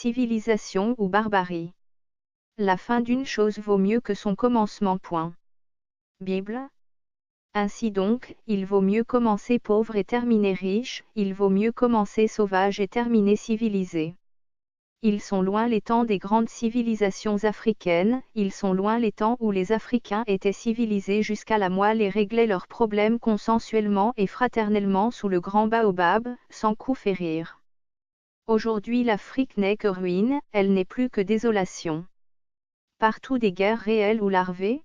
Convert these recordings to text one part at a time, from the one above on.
civilisation ou barbarie. La fin d'une chose vaut mieux que son commencement. Point. Bible. Ainsi donc, il vaut mieux commencer pauvre et terminer riche, il vaut mieux commencer sauvage et terminer civilisé. Ils sont loin les temps des grandes civilisations africaines, ils sont loin les temps où les Africains étaient civilisés jusqu'à la moelle et réglaient leurs problèmes consensuellement et fraternellement sous le grand baobab, sans coup férir. Aujourd'hui l'Afrique n'est que ruine, elle n'est plus que désolation. Partout des guerres réelles ou larvées.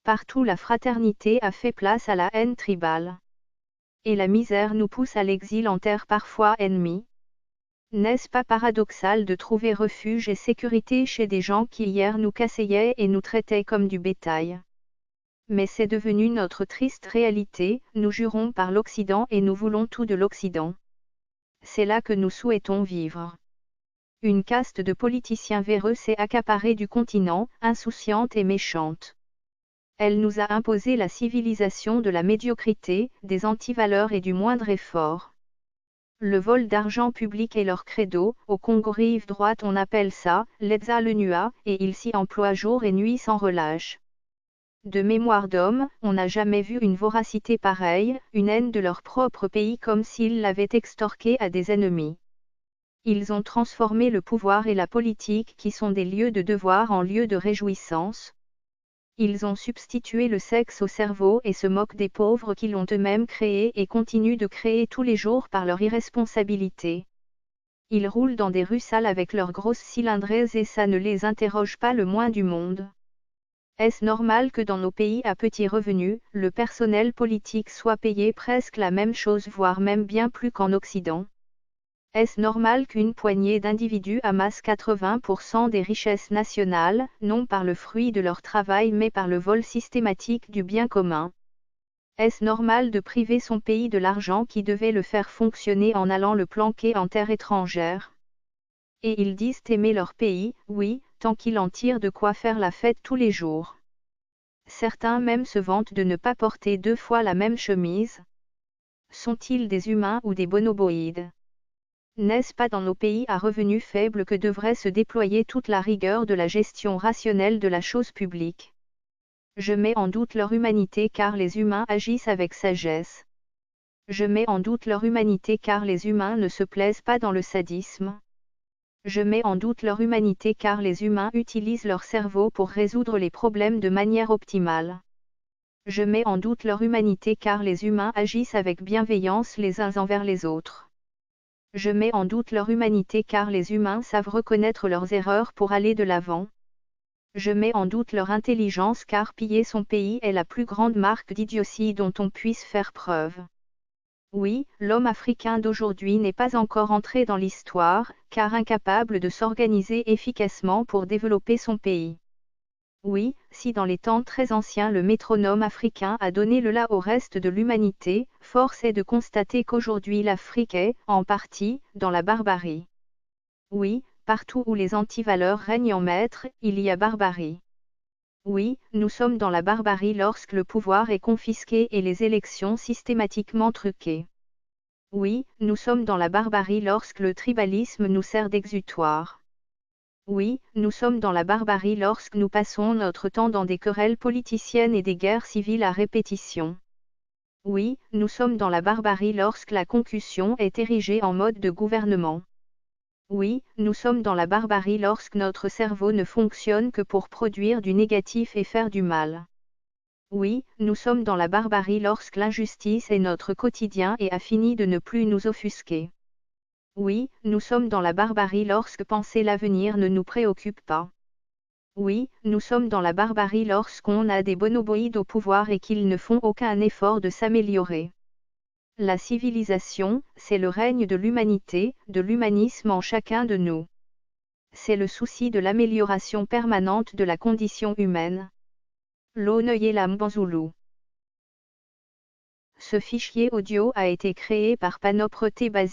Partout la fraternité a fait place à la haine tribale. Et la misère nous pousse à l'exil en terre parfois ennemie. N'est-ce pas paradoxal de trouver refuge et sécurité chez des gens qui hier nous cassaillaient et nous traitaient comme du bétail? Mais c'est devenu notre triste réalité, nous jurons par l'Occident et nous voulons tout de l'Occident. C'est là que nous souhaitons vivre. Une caste de politiciens véreux s'est accaparée du continent, insouciante et méchante. Elle nous a imposé la civilisation de la médiocrité, des antivaleurs et du moindre effort. Le vol d'argent public est leur credo, au Congo rive droite on appelle ça, l'Edza le Nua, et ils s'y emploient jour et nuit sans relâche. De mémoire d'homme, on n'a jamais vu une voracité pareille, une haine de leur propre pays comme s'ils l'avaient extorqué à des ennemis. Ils ont transformé le pouvoir et la politique qui sont des lieux de devoir en lieux de réjouissance. Ils ont substitué le sexe au cerveau et se moquent des pauvres qui l'ont eux-mêmes créé et continuent de créer tous les jours par leur irresponsabilité. Ils roulent dans des rues sales avec leurs grosses cylindrées et ça ne les interroge pas le moins du monde. Est-ce normal que dans nos pays à petits revenus, le personnel politique soit payé presque la même chose voire même bien plus qu'en Occident? Est-ce normal qu'une poignée d'individus amassent 80% des richesses nationales, non par le fruit de leur travail mais par le vol systématique du bien commun? Est-ce normal de priver son pays de l'argent qui devait le faire fonctionner en allant le planquer en terre étrangère? Et ils disent aimer leur pays, oui, tant qu'ils en tirent de quoi faire la fête tous les jours. Certains même se vantent de ne pas porter 2 fois la même chemise. Sont-ils des humains ou des bonoboïdes? N'est-ce pas dans nos pays à revenus faibles que devrait se déployer toute la rigueur de la gestion rationnelle de la chose publique? Je mets en doute leur humanité car les humains agissent avec sagesse. Je mets en doute leur humanité car les humains ne se plaisent pas dans le sadisme. Je mets en doute leur humanité car les humains utilisent leur cerveau pour résoudre les problèmes de manière optimale. Je mets en doute leur humanité car les humains agissent avec bienveillance les uns envers les autres. Je mets en doute leur humanité car les humains savent reconnaître leurs erreurs pour aller de l'avant. Je mets en doute leur intelligence car piller son pays est la plus grande marque d'idiotie dont on puisse faire preuve. Oui, l'homme africain d'aujourd'hui n'est pas encore entré dans l'histoire, car incapable de s'organiser efficacement pour développer son pays. Oui, si dans les temps très anciens le métronome africain a donné le la au reste de l'humanité, force est de constater qu'aujourd'hui l'Afrique est, en partie, dans la barbarie. Oui, partout où les antivaleurs règnent en maître, il y a barbarie. Oui, nous sommes dans la barbarie lorsque le pouvoir est confisqué et les élections systématiquement truquées. Oui, nous sommes dans la barbarie lorsque le tribalisme nous sert d'exutoire. Oui, nous sommes dans la barbarie lorsque nous passons notre temps dans des querelles politiciennes et des guerres civiles à répétition. Oui, nous sommes dans la barbarie lorsque la concussion est érigée en mode de gouvernement. Oui, nous sommes dans la barbarie lorsque notre cerveau ne fonctionne que pour produire du négatif et faire du mal. Oui, nous sommes dans la barbarie lorsque l'injustice est notre quotidien et a fini de ne plus nous offusquer. Oui, nous sommes dans la barbarie lorsque penser l'avenir ne nous préoccupe pas. Oui, nous sommes dans la barbarie lorsqu'on a des bonoboïdes au pouvoir et qu'ils ne font aucun effort de s'améliorer. La civilisation, c'est le règne de l'humanité, de l'humanisme en chacun de nous. C'est le souci de l'amélioration permanente de la condition humaine. L'Onoyela Mbanzulu. Ce fichier audio a été créé par Panopreté Basi.